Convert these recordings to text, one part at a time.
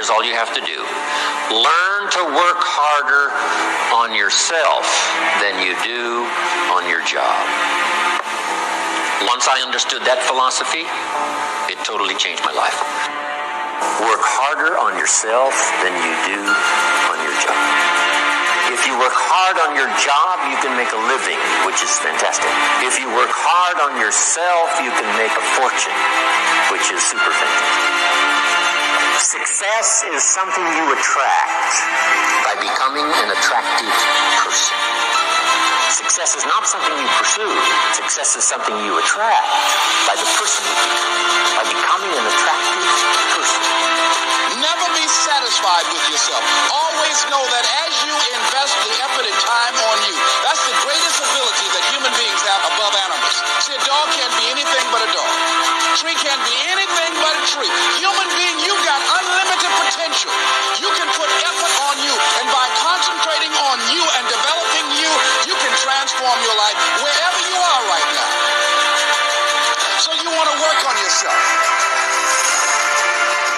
here's all you have to do. Learn to work harder on yourself than you do on your job. Once I understood that philosophy, it totally changed my life. Work harder on yourself than you do on your job. If you work hard on your job, you can make a living, which is fantastic. If you work hard on yourself, you can make a fortune, which is super fantastic. Success is something you attract by becoming an attractive person. Success is not something you pursue. Success is something you attract by the person you become, by becoming an attractive person. Never be satisfied with yourself. Always know that as you invest the effort and time on you, that's the greatest ability that human beings have above animals. See, a dog can't be anything but a dog. A tree can't be anything but a tree. Human being, you've got unlimited potential. You can put effort on you, and by concentrating on you and developing you, you can transform your life wherever you are right now. So you want to work on yourself.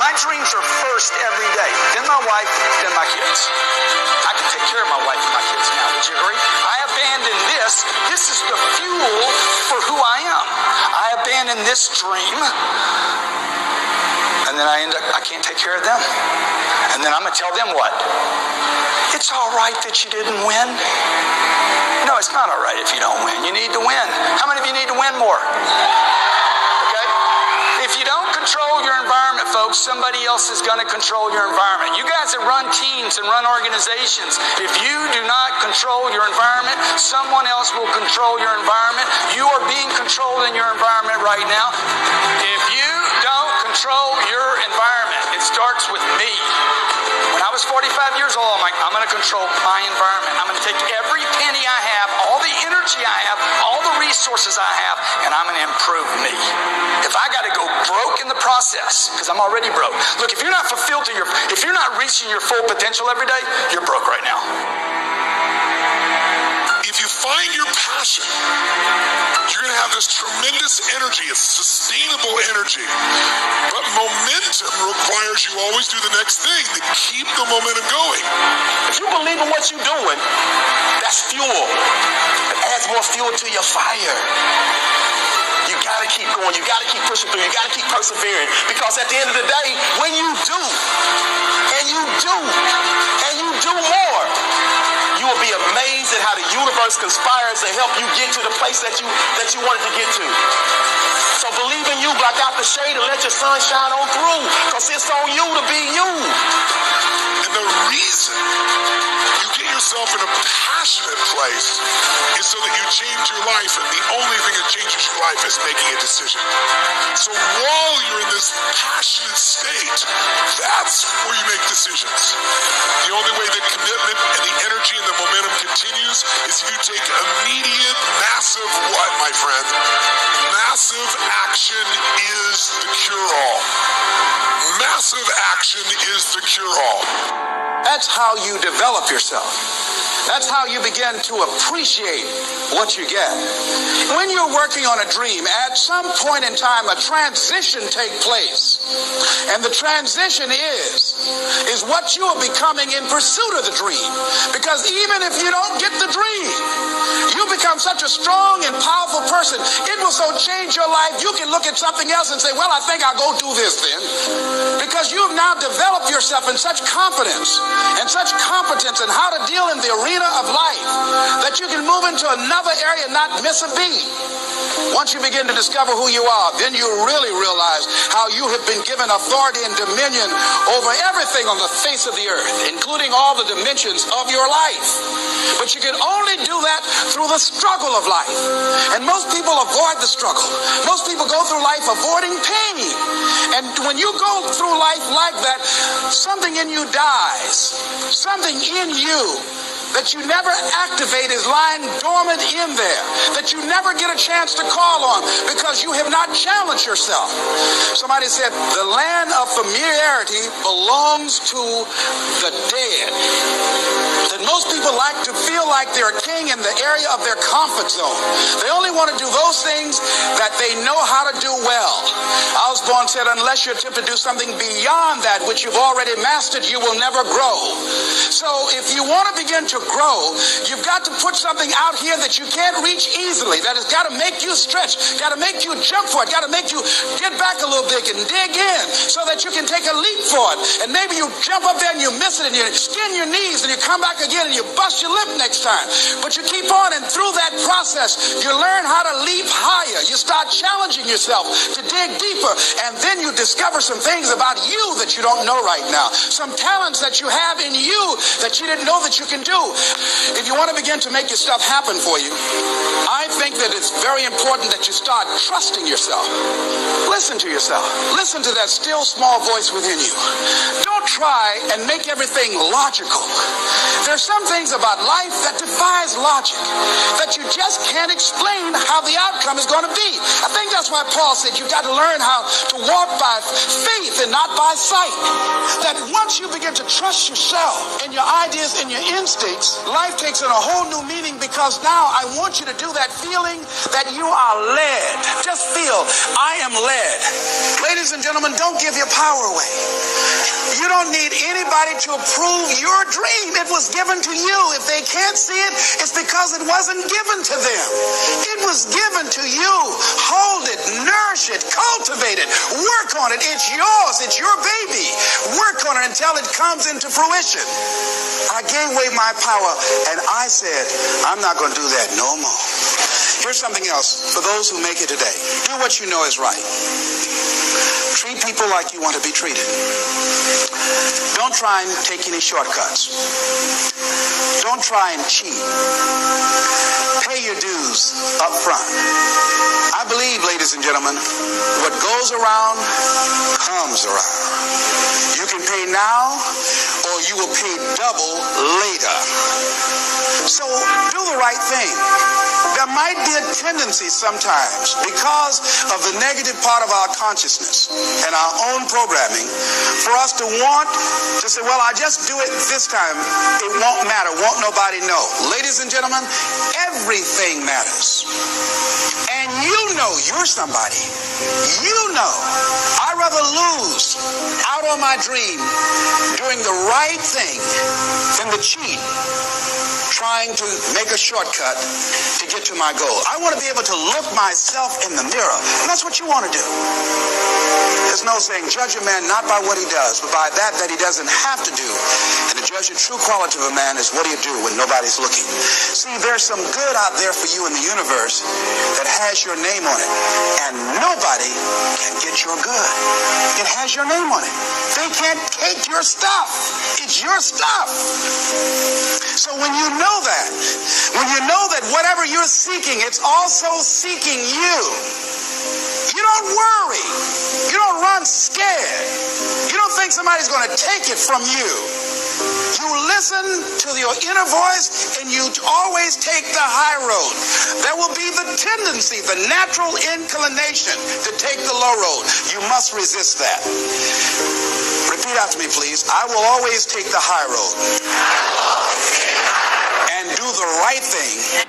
My dreams are first every day, then my wife, then my kids. I can take care of my wife and my kids now, would you agree? I abandoned this. This is the fuel for who I am. I abandoned this dream, and then I can't take care of them. And then I'm going to tell them what? It's all right that you didn't win. No, it's not all right if you don't win. You need to win. How many of you need to win more? Okay? If you don't control your environment, folks, somebody else is going to control your environment. You guys that run teams and run organizations, if you do not control your environment, someone else will control your environment. You are being controlled in your environment right now. If you don't control your environment, it starts with me. When I was 45 years old, I'm like, I'm going to control my environment. I'm going to take every penny I have, all the energy I have, all the resources I have, and I'm going to improve me. If I got to go broke in the process, because I'm already broke. Look, if you're not fulfilled if you're not reaching your full potential every day, you're broke right now. If you find your passion, you're going to have this tremendous energy. It's sustainable energy. But momentum requires you always do the next thing to keep the momentum going. If you believe in what you're doing, that's fuel. It adds more fuel to your fire. You got to keep going. You got to keep pushing through. You got to keep persevering. Because at the end of the day, when you do, and you do, and you do more, you will be amazed at how the universe conspires to help you get to the place that you wanted to get to. So believe in you, block out the shade, and let your sun shine on through. Because it's on you to be you. And the reason you get yourself in a passionate place is so that you change your life, and the only thing that changes your life is making a decision. So while you're in this passionate state, that's where you make decisions. The only way that commitment and the energy and the momentum continues is if you take immediate, massive what, my friend? Massive action is the cure-all. Massive action is the cure-all. That's how you develop yourself. That's how you begin to appreciate what you get. When you're working on a dream, at some point in time, a transition takes place. And the transition is what you are becoming in pursuit of the dream. Because even if you don't get the dream, you become such a strong and powerful person. It will so change your life, you can look at something else and say, well, I think I'll go do this then. Because you have now developed yourself in such confidence and such competence in how to deal in the arena of life that you can move into another area and not miss a beat. Once you begin to discover who you are, then you really realize how you have been given authority and dominion over everything on the face of the earth, including all the dimensions of your life. But you can only do that through the struggle of life. And most people avoid the struggle. Most people go through life avoiding pain. And when you go through life like that, something in you dies. Something in you that you never activate is lying dormant in there, that you never get a chance to call on because you have not challenged yourself. Somebody said the land of familiarity belongs to the dead. That most people like to feel like they're king staying in the area of their comfort zone. They only want to do those things that they know how to do well. Osborne said, unless you attempt to do something beyond that which you've already mastered, you will never grow. So if you want to begin to grow, you've got to put something out here that you can't reach easily, that has got to make you stretch, got to make you jump for it, got to make you get back a little bit and dig in so that you can take a leap for it. And maybe you jump up there and you miss it and you skin your knees and you come back again and you bust your lip next time. But you keep on, and through that process, you learn how to leap higher. You start challenging yourself to dig deeper, and then you discover some things about you that you don't know right now, some talents that you have in you that you didn't know that you can do. If you want to begin to make your stuff happen for you, I think that it's very important that you start trusting yourself. Listen to yourself. Listen to that still small voice within you. Don't try and make everything logical. There's some things about life that defies logic, that you just can't explain how the outcome is going to be. I think that's why Paul said you've got to learn how to walk by faith and not by sight. That once you begin to trust yourself and your ideas and your instincts, life takes on a whole new meaning, because now I want you to do that feeling that you are led. Just feel, I am led. Ladies and gentlemen, don't give your power away. You don't need anybody to approve your dream. It was given to you. If they can't see it, it's because it wasn't given to them. It was given to you. Hold it, nourish it, cultivate it, work on it. It's yours. It's your baby. Work on it until it comes into fruition. I gave away my power, and I said, I'm not going to do that no more. Here's something else for those who make it today. Do what you know is right. Treat people like you want to be treated. Don't try and take any shortcuts. Don't try and cheat. Pay your dues up front. I believe, ladies and gentlemen, what goes around comes around. You can pay now, or you will pay double later. So do the right thing. There might be a tendency sometimes, because of the negative part of our consciousness and our own programming, for us to want to say, well, I just do it this time. It won't matter. Won't nobody know. Ladies and gentlemen, everything matters. And you know you're somebody. You know. I'd rather lose out on my dream doing the right thing than to cheat, trying to make a shortcut to get to my goal. I want to be able to look myself in the mirror, and that's what you want to do. There's no saying, judge a man not by what he does, but by that he doesn't have to do. And to judge the true quality of a man is what do you do when nobody's looking. See, there's some good out there for you in the universe that has your name on it, and nobody can get your good. It has your name on it. They can't take your stuff. It's your stuff. So when you know that whatever you're seeking, it's also seeking you. You don't worry. You don't run scared. You don't think somebody's going to take it from you. You listen to your inner voice, and you always take the high road. There will be the tendency, the natural inclination to take the low road. You must resist that. Repeat after me, please. I will always take the high road and do the right thing